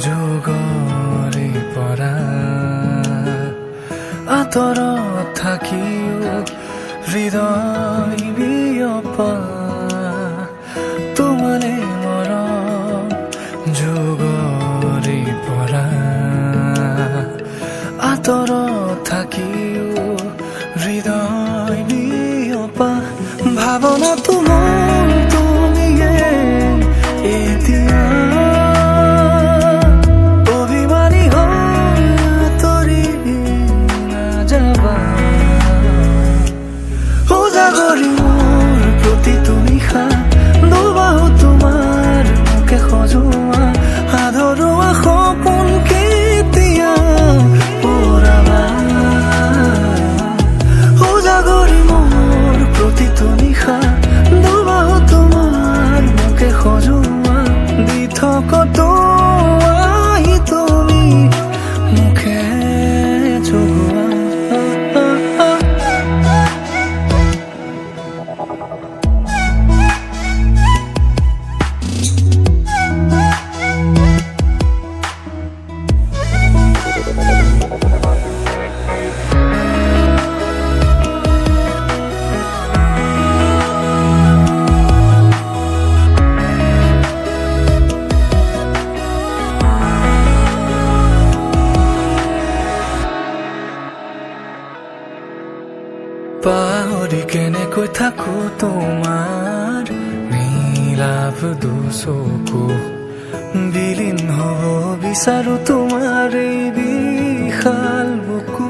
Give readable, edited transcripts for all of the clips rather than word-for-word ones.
যুগৰে পৰা আঁতৰত থাকিও হৃদয় বিয়পা তোমালে মৰম যুগৰে পৰা আঁতৰত থাকিও হৃদয় বিয়পা ভাৱনা তোমাৰ তুমিয়ে এতিয়া অভিমানী হৈ আঁতৰি নাযাবা উজাগৰি মোৰ প্ৰতিটো নিশা দুবাহু তোমাৰ মোকে সজোৱা আধৰুৱা সপোন কেতিয়া পুৰাবা উজাগৰি মোৰ প্ৰতিটো নিশা দুবাহু তোমাৰ মোকে সজোৱা দি থকতো আহি তুমি মুখে চুৱা পাহৰি কেনেকৈ থাকো তোমাৰ নীলাভ দুচকু বিলীন হ'ব বিচাৰো তোমাৰ এই বিশাল বুকু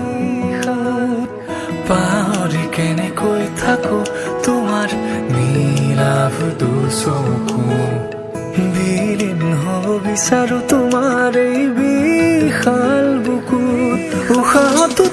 পাহৰি কেনেকৈ থাকো তোমাৰ নীলাভ দুচকু বিলীন হ'ব বিচাৰো তোমাৰ এই বিশাল বুকু উশাহতো